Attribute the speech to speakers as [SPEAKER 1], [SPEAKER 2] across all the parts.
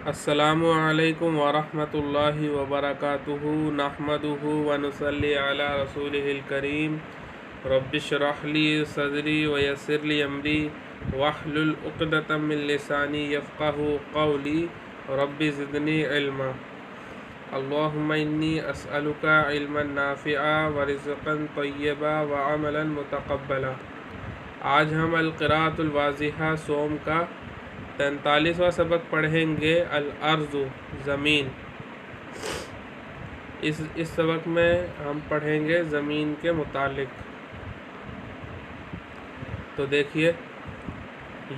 [SPEAKER 1] السلام علیکم ورحمۃ اللہ وبرکاتہ نحمدہ ونصلی علی رسولہ الکریم رب اشرح لی صدری ویسر لی امری واحلل عقدۃ من لسانی یفقہوا قولی رب زدنی علما اللہم انی اسألک علما نافعا ورزقا طیبا وعملا متقبلا۔ آج ہم القراءۃ الواضحہ سوم کا 43واں سبق پڑھیں گے، الارض زمین۔ اس سبق میں ہم پڑھیں گے زمین کے متعلق۔ تو دیکھیے،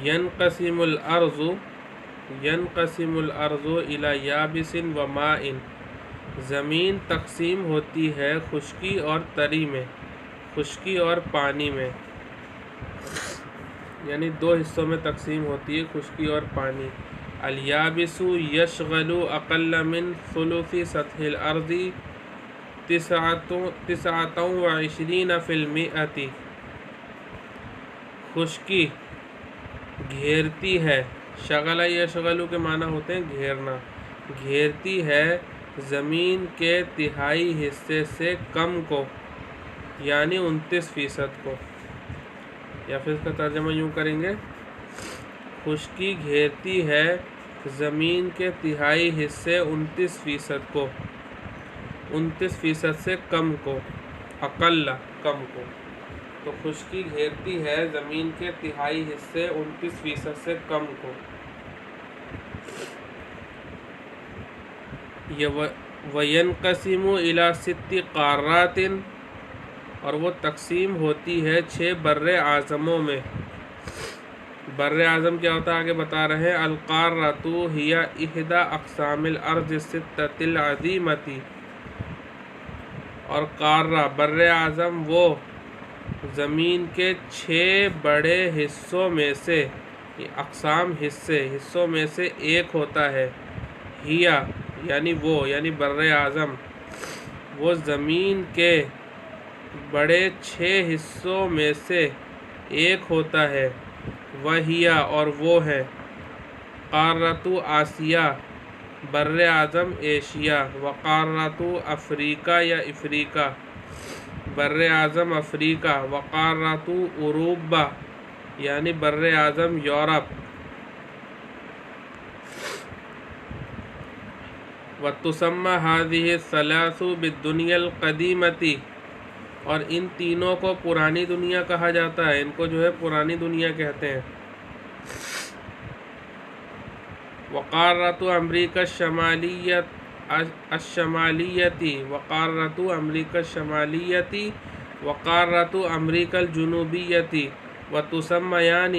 [SPEAKER 1] ینقسم الارض الی یابس و ماء، زمین تقسیم ہوتی ہے خشکی اور تری میں، خشکی اور پانی میں، یعنی دو حصوں میں تقسیم ہوتی ہے، خشکی اور پانی۔ الیابس یشغل اقل من ثلث سطح الارض 29% خشکی گھیرتی ہے، شغل یشغل کے معنی ہوتے ہیں گھیرنا، گھیرتی ہے زمین کے تہائی حصے سے کم کو، یعنی 29% کو، یا پھر اس کا ترجمہ یوں کریں گے، خشکی گھیرتی ہے زمین کے تہائی حصے 29% کو، 29% سے کم کو، اقل کم کو۔ تو خشکی گھیرتی ہے زمین کے تہائی حصے 29% سے کم کو۔ وَيَنْقَسِمُ إِلَى 6 قَارَّاتٍ، اور وہ تقسیم ہوتی ہے 6 بر اعظموں میں۔ بر اعظم کیا ہوتا ہے آگے بتا رہے ہیں، القارۃ ہی احدی اقسام الارض الستۃ العظیمۃ، اور قارہ بر اعظم وہ زمین کے 6 بڑے حصوں میں سے، اقسام حصوں میں سے ایک ہوتا ہے، ہی یعنی وہ، یعنی بر اعظم وہ زمین کے بڑے 6 حصوں میں سے ایک ہوتا ہے، وہی اور وہ ہے قارۃ آسیہ بر اعظم ایشیا، وقارۃ افریقہ یا افریقہ بر اعظم افریقہ، وقارۃ اوروبا یعنی بر اعظم یورپ، وتسمى هذه الثلاث بالدنيا القديمة، اور ان تینوں کو پرانی دنیا کہا جاتا ہے، ان کو جو ہے پرانی دنیا کہتے ہیں۔ وقارۃ امریکہ الشمالیتی، وقارۃ امریکہ الشمالیتی، وقارۃ امریکہ الجنوبیتی، وتسمیان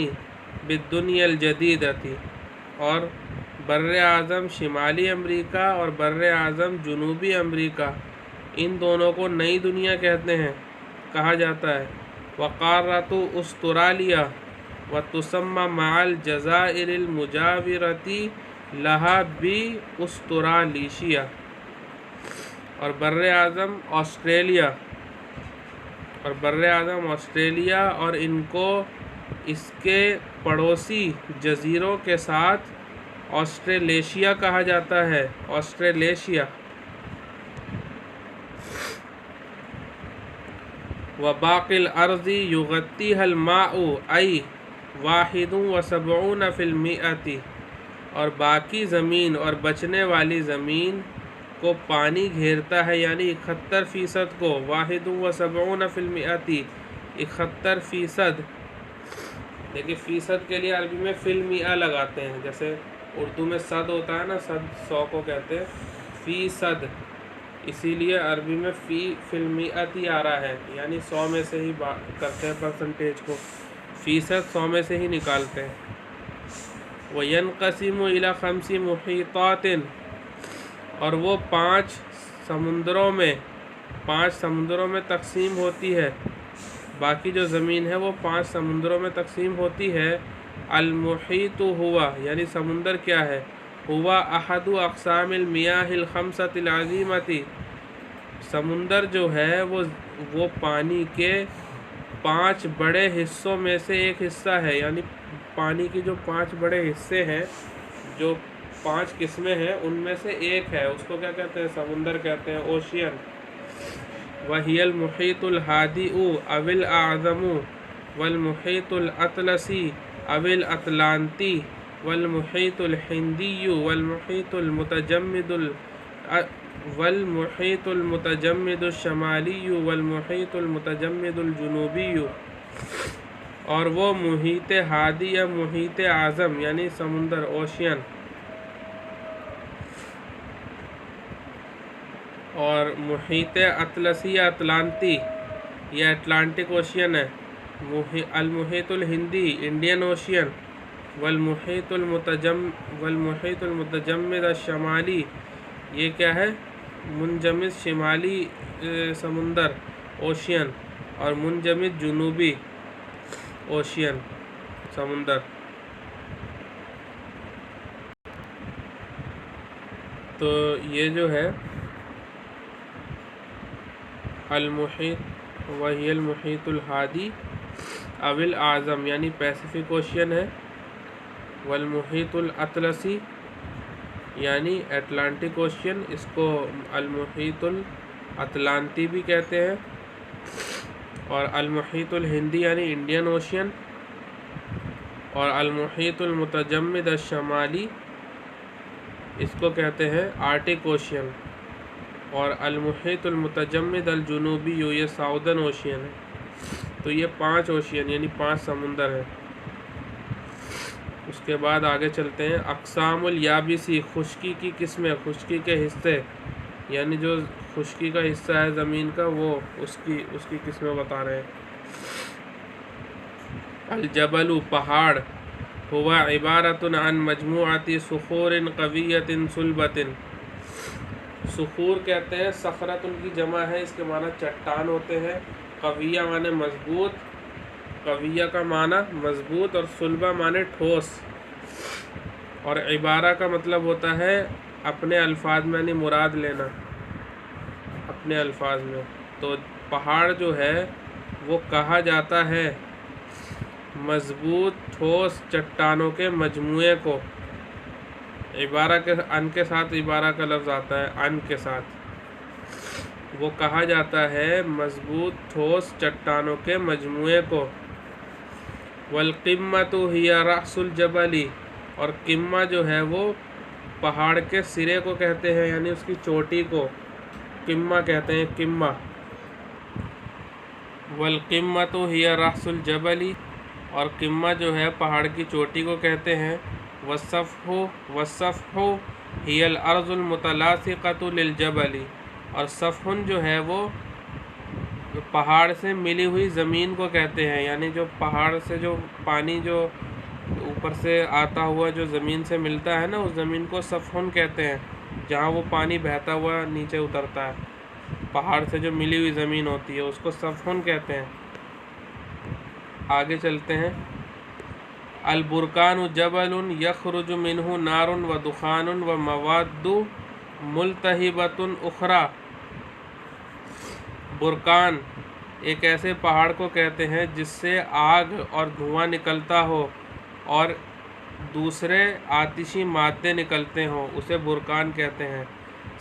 [SPEAKER 1] بالدنیا الجدیدۃ، اور بر اعظم شمالی امریکہ اور بر اعظم جنوبی امریکہ، ان دونوں کو نئی دنیا کہتے ہیں، کہا جاتا ہے۔ وقارۃ استرالیہ، وتسمى مع الجزائر المجاورۃ لها باسترالیشیا، اور بر اعظم آسٹریلیا اور ان کو اس کے پڑوسی جزیروں کے ساتھ آسٹریلیشیا کہا جاتا ہے، آسٹریلیشیا۔ وباقی الارض یغطیها الماء ای 71%، اور باقی زمین اور بچنے والی زمین کو پانی گھیرتا ہے، یعنی 71% کو، 71%، 71%۔ دیکھیے فیصد کے لیے عربی میں فی المئہ لگاتے ہیں، جیسے اردو میں صد ہوتا ہے نا، صد 100 کو کہتے ہیں فیصد، اسی لیے عربی میں فی المئہ ہی آ رہا ہے، یعنی 100 میں سے ہی کرتے ہیں پرسنٹیج کو، فیصد 100 میں سے ہی نکالتے ہیں۔ وَيَنْقَسِمُ إِلَى 5 مُحِيطَاتٍ، اور وہ 5 سمندروں میں تقسیم ہوتی ہے، باقی جو زمین ہے وہ 5 سمندروں میں تقسیم ہوتی ہے۔ المحیط ہوا، یعنی سمندر کیا ہے، ہوا احد اقسام المیاہ الخمسۃ العظیمۃ، سمندر جو ہے وہ پانی کے 5 بڑے حصوں میں سے ایک حصہ ہے، یعنی پانی کے جو 5 بڑے حصے ہیں جو 5 قسمیں ہیں، ان میں سے ایک ہے، اس کو کیا کہتے ہیں؟ سمندر کہتے ہیں، اوشین۔ وہی المحیط الہادی او الاعظم والمحیط الاطلسی او الاطلانتی والمحیط الہندی والمحیط المتجمد الشمالی والمحیط المتجمد الجنوبی، اور وہ محیط ہادی یا محیط اعظم یعنی سمندر، اوشین، اور محیط اطلسی یا اطلانتی یا اٹلانٹک اوشین ہے، المحیط الہندی انڈین اوشین، والمحیط المتجمد الشمالی، یہ کیا ہے؟ منجمد شمالی سمندر، اوشین، اور منجمد جنوبی اوشین، سمندر۔ تو یہ جو ہے المحیط، وہی المحیط الہادی او الاعظم یعنی پیسیفک اوشین ہے، والمحیط الاطلسی یعنی اٹلانٹک اوشین، اس کو المحیط الاطلانتی بھی کہتے ہیں، اور المحیط الہندی یعنی انڈین اوشین، اور المحیط المتجمد الشمالی اس کو کہتے ہیں آرٹک اوشین، اور المحیط المتجمد الجنوبی یہ ساؤدرن اوشین ہے۔ تو یہ 5 اوشین یعنی 5 سمندر ہیں۔ اس کے بعد آگے چلتے ہیں، اقسام الیابسی، خشکی کی قسمیں، خشکی کے حصے، یعنی جو خشکی کا حصہ ہے زمین کا وہ اس کی قسمیں بتا رہے ہیں۔ الجبل، پہاڑ، هو عبارت عن مجموعۃ صخور قویۃ صلبۃ، صخور کہتے ہیں، صخرۃ ان کی جمع ہے، اس کے معنی چٹان ہوتے ہیں، قویہ معنی مضبوط، قویہ کا معنی مضبوط، اور صلبہ معنی ٹھوس، اور عبارہ کا مطلب ہوتا ہے اپنے الفاظ میں یعنی مراد لینا اپنے الفاظ میں۔ تو پہاڑ جو ہے وہ کہا جاتا ہے مضبوط ٹھوس چٹانوں کے مجموعے کو، عبارہ کے ان کے ساتھ عبارہ کا لفظ آتا ہے، ان کے ساتھ، وہ کہا جاتا ہے مضبوط ٹھوس چٹانوں کے مجموعے کو۔ والقمۃ ہی رأس الجبل، اور قمہ جو ہے وہ پہاڑ کے سرے کو کہتے ہیں یعنی اس کی چوٹی کو قمہ کہتے ہیں، قمہ۔ والقمۃ ہی رأس الجبل، اور قمہ جو ہے پہاڑ کی چوٹی کو کہتے ہیں۔ والسفح ہی الارض المتلاصقۃ للجبل، اور سفح جو ہے وہ پہاڑ سے ملی ہوئی زمین کو کہتے ہیں، یعنی جو پہاڑ سے جو پانی جو اوپر سے آتا ہوا جو زمین سے ملتا ہے نا، اس زمین کو سفح کہتے ہیں، جہاں وہ پانی بہتا ہوا نیچے اترتا ہے، پہاڑ سے جو ملی ہوئی زمین ہوتی ہے اس کو سفح کہتے ہیں۔ آگے چلتے ہیں، البرکان جبل یخرج منہ نار و دخان و مواد ملتہبۃ اخری، برکان ایک ایسے پہاڑ کو کہتے ہیں جس سے آگ اور دھواں نکلتا ہو اور دوسرے آتشی مادے نکلتے ہوں، اسے برکان کہتے ہیں۔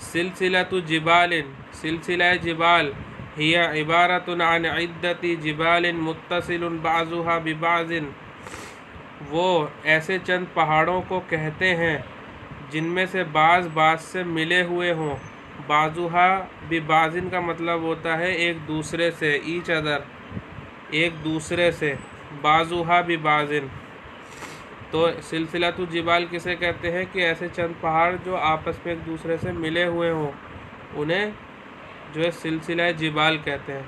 [SPEAKER 1] سلسلۃ جبال، سلسلہ جبال، ہی عبارت عن عدۃ جبال متصل بعضها ببعض، وہ ایسے چند پہاڑوں کو کہتے ہیں جن میں سے بعض سے ملے ہوئے ہوں۔ بعضها ببعض کا مطلب ہوتا ہے ایک دوسرے سے، ایچ ادر، ایک دوسرے سے، بعضها ببعض۔ تو سلسلۃ الجبال کسے کہتے ہیں کہ ایسے چند پہاڑ جو آپس میں ایک دوسرے سے ملے ہوئے ہوں، انہیں جو ہے سلسلہ جبال کہتے ہیں۔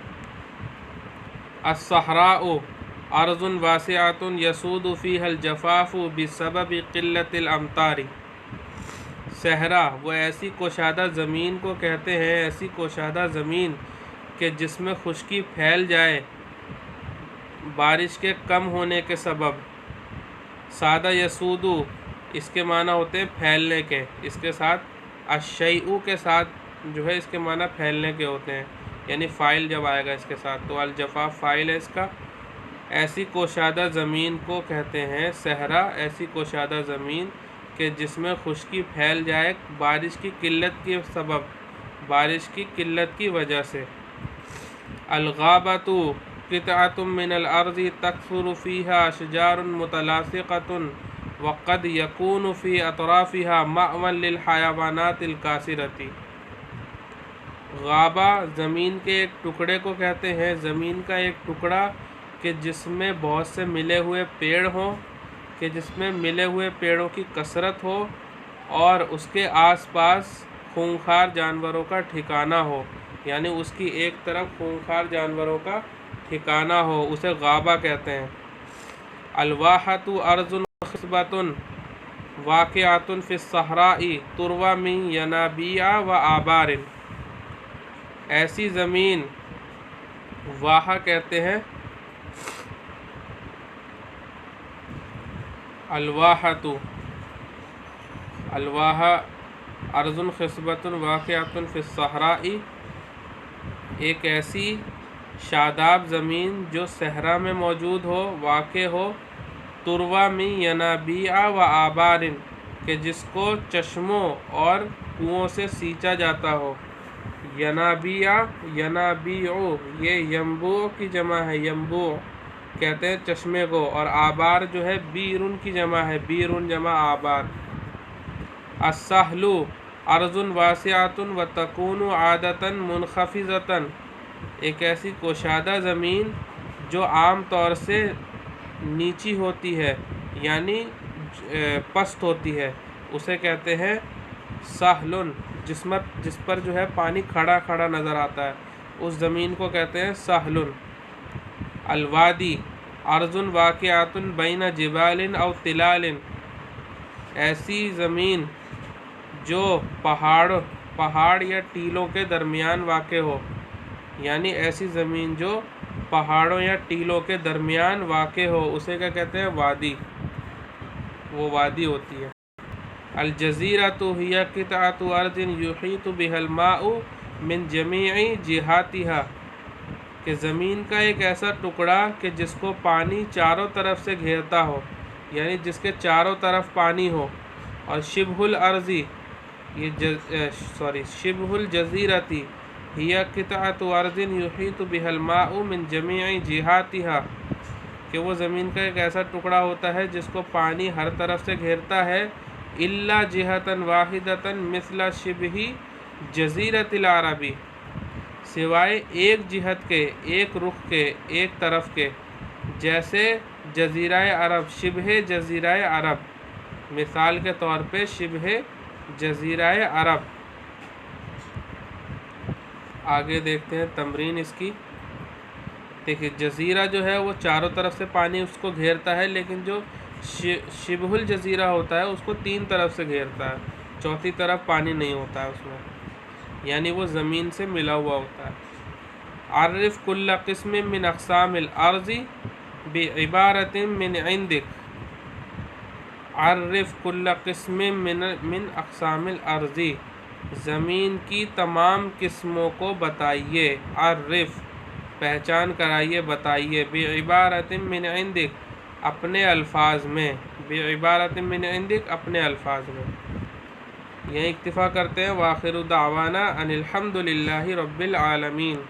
[SPEAKER 1] الصحراء ارض واسعۃ یسود فیہا الجفاف بسبب قلۃ الامطار، صحرا وہ ایسی کشادہ زمین کو کہتے ہیں، ایسی کشادہ زمین کہ جس میں خشکی پھیل جائے بارش کے کم ہونے کے سبب۔ سادہ یسود اس کے معنی ہوتے ہیں پھیلنے کے، اس کے ساتھ الشیء کے ساتھ جو ہے اس کے معنی پھیلنے کے ہوتے ہیں، یعنی فاعل جب آئے گا اس کے ساتھ تو الجفاف فاعل ہے اس کا۔ ایسی کوشادہ زمین کو کہتے ہیں صحرا، ایسی کوشادہ زمین کہ جس میں خشکی پھیل جائے بارش کی قلت کے سبب، بارش کی قلت کی وجہ سے۔ الغابۃ قطعۃ من الارض تکثر فیہا اشجار متلاصقۃ وقد یکون فی اطرافہا مأوی للحیوانات الکاسرۃ۔ غابہ زمین کے ایک ٹکڑے کو کہتے ہیں، زمین کا ایک ٹکڑا کہ جس میں بہت سے ملے ہوئے پیڑ ہوں، کہ جس میں ملے ہوئے پیڑوں کی کثرت ہو اور اس کے آس پاس خونخوار جانوروں کا ٹھکانہ ہو، یعنی اس کی ایک طرف خونخوار جانوروں کا ٹھکانہ ہو، اسے غابہ کہتے ہیں۔ الواحۃ ارض خصبۃ واقعۃ فی الصحراء تروی من ینابیع و آبار۔ ایسی زمین واحہ کہتے ہیں، الواحۃ ارض خصبۃ واقعۃ فی الصحراء، ایک ایسی شاداب زمین جو صحرا میں موجود ہو، واقع ہو، تروی من ینابیع و آبار، کہ جس کو چشموں اور کنوؤں سے سینچا جاتا ہو۔ ینابیع، ینابیع یہ ینبوع کی جمع ہے، ینبوع کہتے ہیں چشمے کو، اور آبار جو ہے بیرن کی جمع ہے، بیرن جمع آبار۔ الساحل ارض واسعۃ وتکون عادۃ منخفضۃ، ایک ایسی کشادہ زمین جو عام طور سے نیچی ہوتی ہے، یعنی پست ہوتی ہے، اسے کہتے ہیں ساحل، جس پر جو ہے پانی کھڑا کھڑا نظر آتا ہے، اس زمین کو کہتے ہیں ساحل۔ الوادی ارض واقعۃ بین جبال او تلال، ایسی زمین جو پہاڑ یا ٹیلوں کے درمیان واقع ہو، یعنی ایسی زمین جو پہاڑوں یا ٹیلوں کے درمیان واقع ہو، اسے کیا کہتے ہیں وادی، وہ وادی ہوتی ہے۔ الجزیرۃ ہی قطعۃ ارض یحیط بها الماء من جمیع جہاتها، کہ زمین کا ایک ایسا ٹکڑا کہ جس کو پانی چاروں طرف سے گھیرتا ہو، یعنی جس کے چاروں طرف پانی ہو۔ اور شبہ الارض، شبہ الجزیرۃ ہی قطعۃ ارض یحیط بها الماء من جمیع جہاتها، کہ وہ زمین کا ایک ایسا ٹکڑا ہوتا ہے جس کو پانی ہر طرف سے گھیرتا ہے، الا جہۃ واحدۃ مثل شبہ جزیرۃ العرب، سوائے ایک جہت کے، ایک رخ کے، ایک طرف کے، جیسے جزیرہ عرب، شبہ جزیرہ عرب، مثال کے طور پہ شبہ جزیرہ عرب۔ آگے دیکھتے ہیں تمرین اس کی۔ دیکھیے جزیرہ جو ہے وہ چاروں طرف سے پانی اس کو گھیرتا ہے، لیکن جو شبہ الجزیرہ ہوتا ہے اس کو تین طرف سے گھیرتا ہے، چوتھی طرف پانی نہیں ہوتا ہے اس میں، یعنی وہ زمین سے ملا ہوا ہوتا ہے۔ عرف کل قسم من اقسام الارض بعبارۃ من عندک، عرف کل قسم من اقسام الارض، زمین کی تمام قسموں کو بتائیے، عرف پہچان کرائیے، بتائیے، بعبارۃ من عندک اپنے الفاظ میں، بعبارۃ من عندک اپنے الفاظ میں۔ یہیں اکتفا کرتے ہیں۔ وآخر دعوانا ان الحمد للہ رب العالمین۔